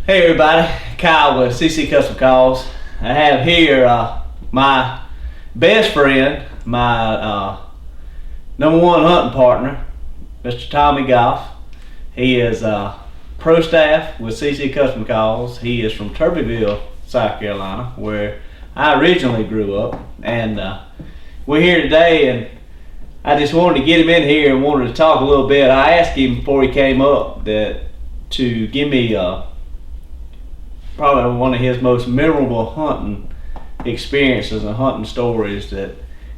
Hey everybody, Kyle with CC.Custom Calls. I have here my best friend, my number one hunting partner, Mr. Tommy Goff. He is pro staff with CC.Custom Calls. He is from Turbyville, South Carolina, where I originally grew up. And we're here today, and I just wanted to get him in here and wanted to talk a little bit. I asked him before he came up to give me probably one of his most memorable hunting experiences and hunting stories that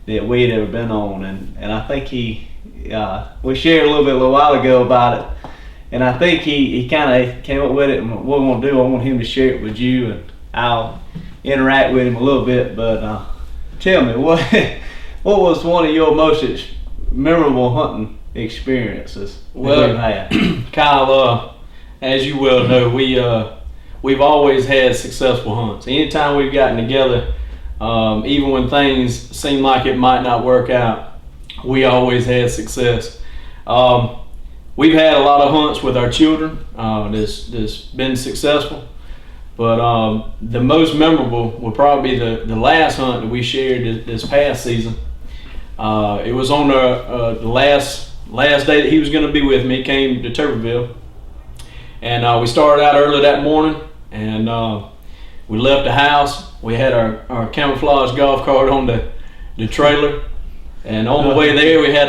we had ever been on, and I think we shared a little while ago about it, and I think he kind of came up with it. And what we want to do, I want him to share it with you, and I'll interact with him a little bit. But tell me, what was one of your most memorable hunting experiences that you've had? Kyle, as you well know, we've always had successful hunts. Anytime we've gotten together, even when things seem like it might not work out, we always had success. We've had a lot of hunts with our children that's been successful, but the most memorable would probably be the last hunt that we shared this past season. It was on the last day that he was going to be with me. He came to Turbyville, and we started out early that morning, and we left the house. We had our camouflage golf cart on the trailer, and on the way there we had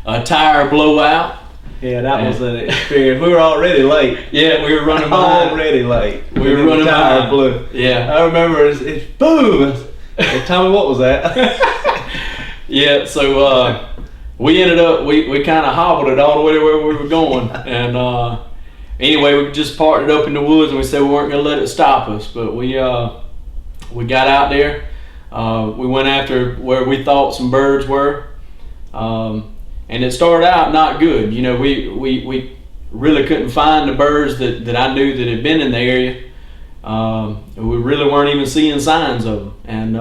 a tire blowout. Yeah, that was an experience. We were already late. Yeah, we were running behind. Already late. We were running behind. Blew. Yeah. I remember it's boom. Well, tell me, what was that? Yeah, so we ended up, we kind of hobbled it all the way to where we were going. And anyway, we just parked it up in the woods, and we said we weren't going to let it stop us. But we got out there. We went after where we thought some birds were. And it started out not good. You know, we really couldn't find the birds that I knew that had been in the area. We really weren't even seeing signs of them. And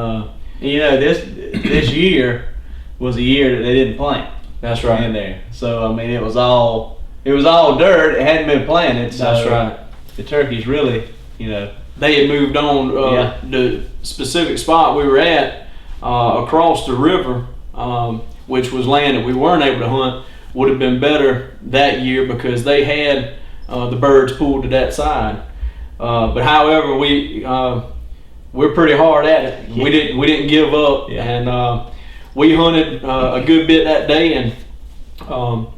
you know, this year was a year that they didn't plant. That's right. In there. So I mean, it was all dirt. It hadn't been planted. So that's right. The turkeys really, you know, they had moved on. The specific spot we were at across the river, which was land that we weren't able to hunt, would have been better that year because they had the birds pulled to that side. But however, we're pretty hard at it. We didn't give up, and we hunted a good bit that day. And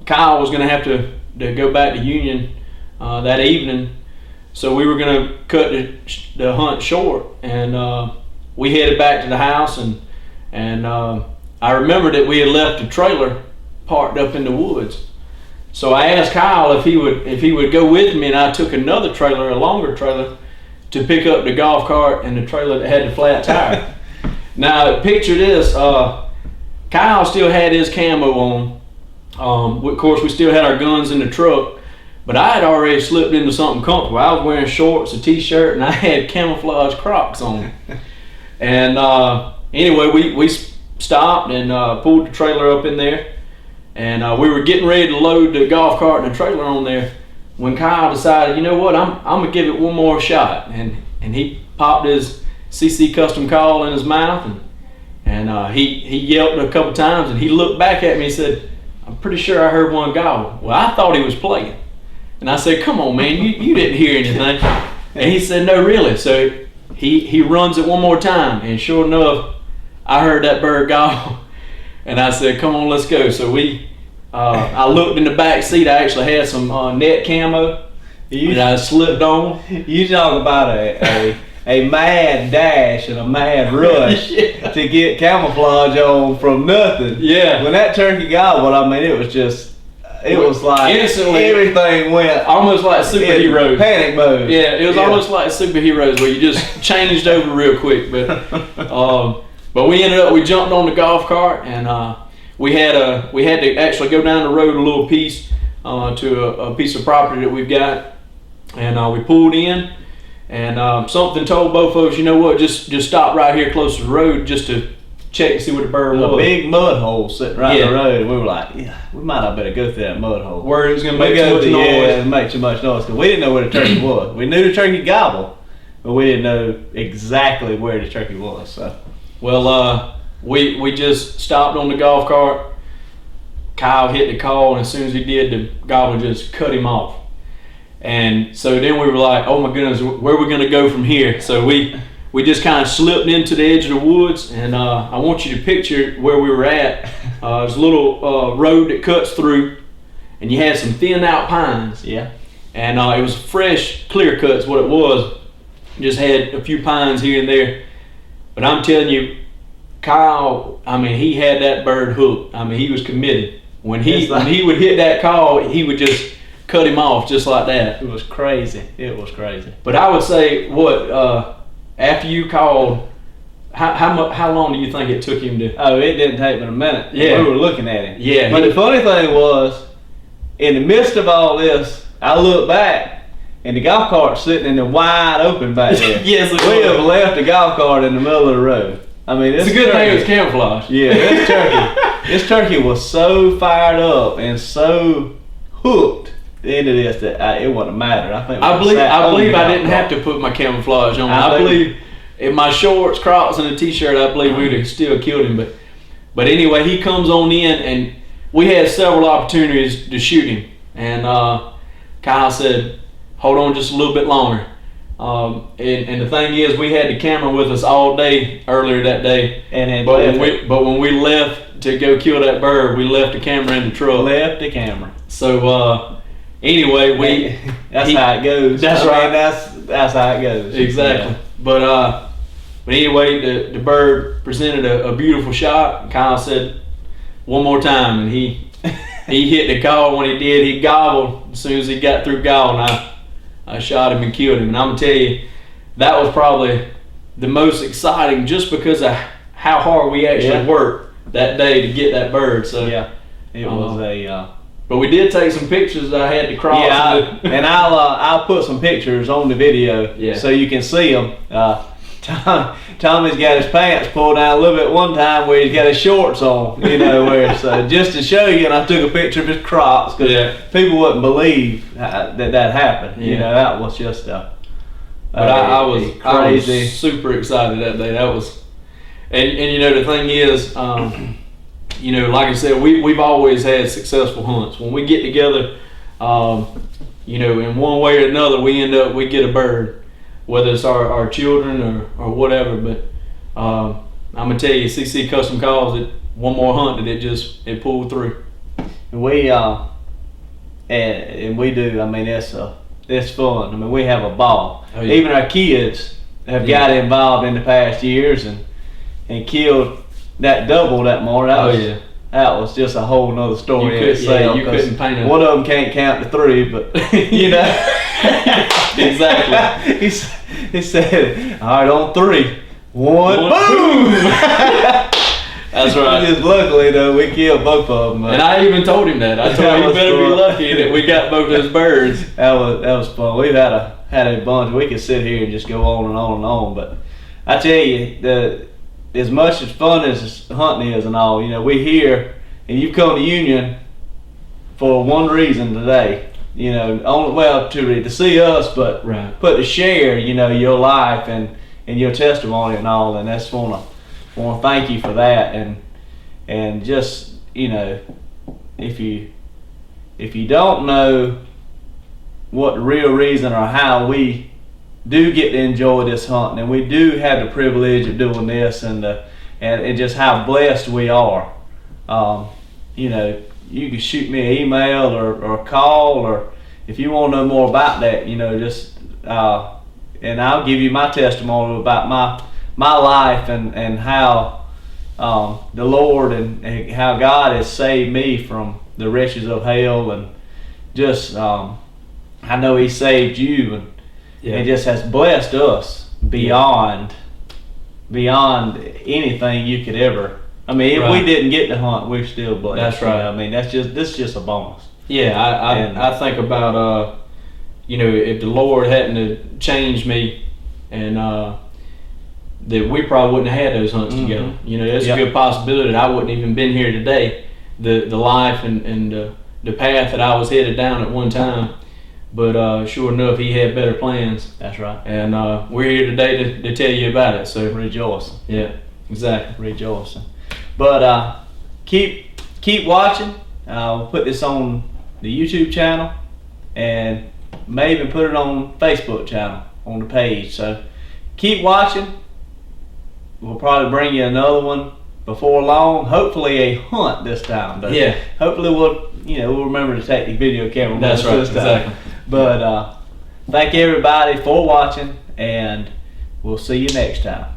Kyle was going to have to go back to Union that evening, so we were going to cut the hunt short, and we headed back to the house. And I remember that we had left the trailer parked up in the woods. So I asked Kyle if he would go with me, and I took another trailer, a longer trailer, to pick up the golf cart and the trailer that had the flat tire. Now picture this, Kyle still had his camo on. Of course, we still had our guns in the truck, but I had already slipped into something comfortable. I was wearing shorts, a t-shirt, and I had camouflage Crocs on. And anyway, we stopped and pulled the trailer up in there, and we were getting ready to load the golf cart and the trailer on there when Kyle decided, you know what, I'm gonna give it one more shot, and he popped his CC Custom Call in his mouth, and he yelped a couple times, and he looked back at me and said, "I'm pretty sure I heard one gobble." Well, I thought he was playing, and I said, "Come on, man, you didn't hear anything." And he said, "No, really." So he runs it one more time, and sure enough, I heard that bird gobble, and I said, "Come on, let's go." So I looked in the back seat. I actually had some net camo that I slipped on. You talk about a mad dash and a mad rush to get camouflage on from nothing. Yeah. When that turkey gobbled, I mean, it was like instantly everything went almost like superheroes. Panic mode. Yeah, it was almost like superheroes where you just changed over real quick. But we jumped on the golf cart, and we had to actually go down the road a little piece to a piece of property that we've got, and we pulled in, and something told both of us, you know what, just stop right here close to the road just to check to see what the bird a was. big mud hole sitting right in the road, and we were like, yeah, we might not better go through that mud hole. Where it was going to make too much noise. Yeah, make too much noise, because we didn't know where the turkey was. We knew the turkey gobbled, but we didn't know exactly where the turkey was. So, well, we just stopped on the golf cart. Kyle hit the call, and as soon as he did, the gobbler just cut him off. And so then we were like, oh my goodness, where are we going to go from here? So we just kind of slipped into the edge of the woods, and I want you to picture where we were at. There's a little road that cuts through, and you had some thinned out pines. yeah. And it was fresh, clear cuts, what it was. Just had a few pines here and there. But I'm telling you, Kyle, I mean, he had that bird hooked. I mean, he was committed. When he would hit that call, he would just cut him off just like that. It was crazy. It was crazy. But I would say, after you called, how long do you think it took him to? Oh, it didn't take but a minute. Yeah. We were looking at him. Yeah. But the funny thing was, in the midst of all this, I looked back, and the golf cart's sitting in the wide open back there. Yes, it we was. have left the golf cart in the middle of the road. I mean, It's a good thing it was camouflage. Yeah, this turkey. This turkey was so fired up and so hooked into this that it wouldn't matter. I believe I didn't have to put my camouflage on. I believe in my shorts, Crocs, and a t-shirt, I believe we'd have still killed him. But anyway, he comes on in, and we had several opportunities to shoot him. And Kyle said, hold on just a little bit longer. And the thing is, we had the camera with us all day earlier that day. But when we left to go kill that bird, we left the camera in the truck. Left the camera. So anyway, that's how it goes. That's right. That's how it goes. Exactly. Yeah. But anyway, the bird presented a beautiful shot. Kyle said one more time, and he hit the call. When he did, he gobbled. As soon as he got through gobbling, I shot him and killed him. And I'm gonna tell you, that was probably the most exciting, just because of how hard we actually worked that day to get that bird. So yeah, it was a. But we did take some pictures. I had to cross. Yeah, and I'll put some pictures on the video so you can see them. Tommy's got his pants pulled down a little bit one time where he's got his shorts on, so just to show you, and I took a picture of his Crocs because people wouldn't believe that happened. That was just but I was crazy. I was super excited that day. That was, and the thing is, like I said, we've always had successful hunts. When we get together, in one way or another, we get a bird. Whether it's our children or whatever, but I'm gonna tell you, CC Custom Calls, it one more hunt that it pulled through. And we do. I mean, it's fun. I mean, we have a ball. Oh, yeah. Even our kids have got involved in the past years and killed that double that morning. That was just a whole nother story in itself. You couldn't paint it. One of them can't count to three, but Exactly. He said, all right, on three. One, boom! That's right. Just luckily, though, we killed both of them. And I even told him that. I told him he better be lucky that we got both those birds. That was fun. We've had a bunch. We could sit here and just go on and on and on. But I tell you, as much as fun as hunting is and all, we here, and you've come to Union for one reason today. To see us, but to share, your life and your testimony and all, and that's want to thank you for that, and just if you don't know what the real reason or how we do get to enjoy this hunting, and we do have the privilege of doing this, and just how blessed we are, you can shoot me an email or call, or if you want to know more about that, and I'll give you my testimony about my life and how the Lord and how God has saved me from the wretches of hell, and just I know He saved you, and it just has blessed us beyond anything you could ever. I mean, if we didn't get to hunt, we're still blessed. That's right. I mean, this is just a bonus. Yeah, I think about if the Lord hadn't changed me and that we probably wouldn't have had those hunts together. You know, there's a good possibility that I wouldn't even been here today. The life and the path that I was headed down at one time. But sure enough, he had better plans. That's right. And we're here today to tell you about it. So rejoicing. Yeah, exactly. Rejoicing. But keep watching. We'll put this on the YouTube channel and maybe put it on Facebook channel on the page. So keep watching. We'll probably bring you another one before long. Hopefully a hunt this time. But yeah. Hopefully we'll remember to take the video camera. That's right. Exactly. But thank everybody for watching, and we'll see you next time.